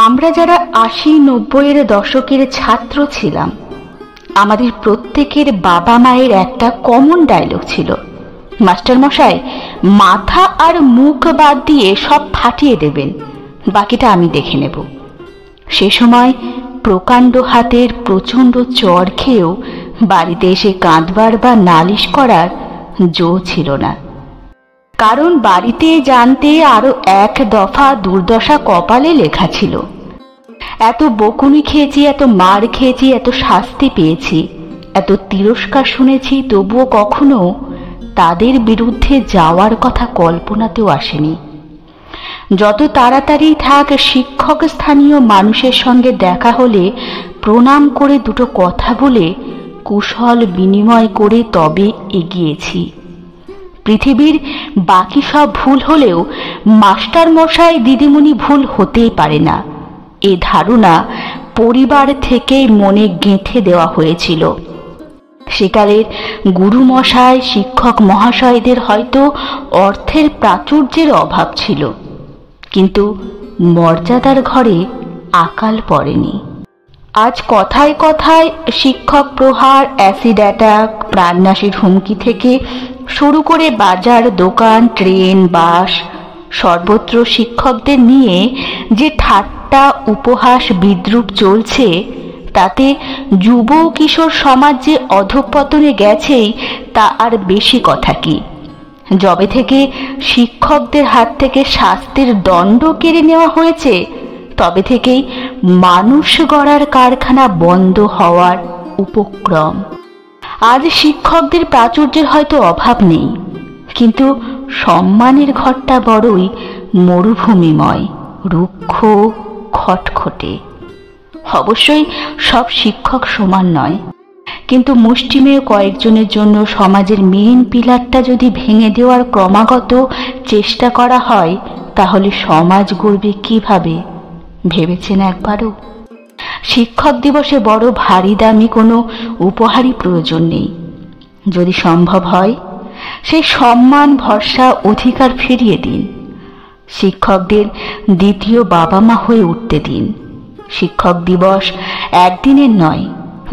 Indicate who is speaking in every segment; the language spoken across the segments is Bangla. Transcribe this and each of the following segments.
Speaker 1: আমরা যারা ৮০-৯০-এর দশকের ছাত্র ছিলাম, আমাদের প্রত্যেকের বাবা মায়ের একটা কমন ডায়লগ ছিল, মাস্টারমশাই মাথা আর মুখ বাদ দিয়ে সব ফাটিয়ে দেবেন, বাকিটা আমি দেখে নেব। সে সময় প্রকাণ্ড হাতের প্রচণ্ড চড় খেয়েও বাড়িতে এসে কাঁদবার বা নালিশ করার জো ছিল না, কারণ বাড়িতে জানতে আরো এক দফা দুর্দশা কপালে লেখা ছিল। এত বকুনি খেয়েছি, এত মার খেয়েছি, এত শাস্তি পেয়েছি, এত তিরস্কার শুনেছি, তবুও কখনো তাদের বিরুদ্ধে যাওয়ার কথা কল্পনাতেও আসেনি। যত তাড়াতাড়ি থাক শিক্ষক স্থানীয় মানুষের সঙ্গে দেখা হলে প্রণাম করে দুটো কথা বলে কুশল বিনিময় করে তবে এগিয়েছি। পৃথিবীর বাকি সব ভুল হলেও মাস্টার মশাই দিদিমণি ভুল হতেই পারে না, এ ধারণা পরিবার থেকেই মনে গেঁথে দেওয়া হয়েছিল। সেকালের গুরুমশাই শিক্ষক মহাশয়দের হয়তো অর্থের প্রাচুর্যের অভাব ছিল, কিন্তু মর্যাদার ঘরে আকাল পড়েনি। আজ কথায় কথায় শিক্ষক প্রহার, অ্যাসিড অ্যাটাক, প্রাণনাশের হুমকি থেকে শুরু করে বাজার, দোকান, ট্রেন, বাস সর্বত্র শিক্ষকদের নিয়ে যে ঠাট্টা, উপহাস, বিদ্রূপ চলছে, তাতে যুব কিশোর সমাজ যে অধঃপতনে গেছেই তা আর বেশি কথা কি। যবে থেকে শিক্ষকদের হাত থেকে শাস্তির দণ্ড কেড়ে নেওয়া হয়েছে, তবে থেকেই মানুষ গড়ার কারখানা বন্ধ হওয়ার উপক্রম। আজ শিক্ষকদের প্রাচুর্যের হয়তো অভাব নেই, কিন্তু সম্মানের ঘরটা বড়ই মরুভূমিময়, রুক্ষ, খটখটে। অবশ্যই সব শিক্ষক সমান নয়, কিন্তু মুষ্টিমেয় কয়েকজনের জন্য সমাজের মেন পিলারটা যদি ভেঙে দেওয়ার ক্রমাগত চেষ্টা করা হয়, তাহলে সমাজ গড়বে কিভাবে ভেবেছেন একবারও? শিক্ষক দিবসে বড় ভারী দামি কোনো উপহারই প্রয়োজন নেই। যদি সম্ভব হয় সেই সম্মান, ভরসা, অধিকার ফিরিয়ে দিন। শিক্ষকদের দ্বিতীয় বাবা মা হয়ে উঠতে দিন। শিক্ষক দিবস একদিনের নয়,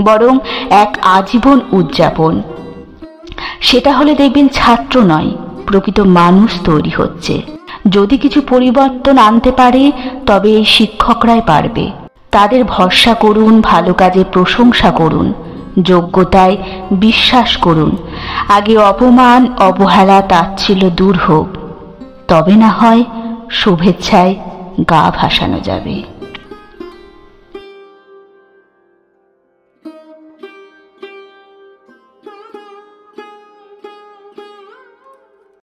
Speaker 1: বরং এক আজীবন উদযাপন। সেটা হলে দেখবেন ছাত্র নয়, প্রকৃত মানুষ তৈরি হচ্ছে। যদি কিছু পরিবর্তন আনতে পারে, তবে এই শিক্ষকরাই পারবে। তাদের ভরসা করুন, ভালো কাজে প্রশংসা করুন, যোগ্যতায় বিশ্বাস করুন। আগে অপমান, অবহেলা, তাচ্ছিল্য দূর হোক, তবে না হয় শুভেচ্ছায় গা ভাসানো যাবে।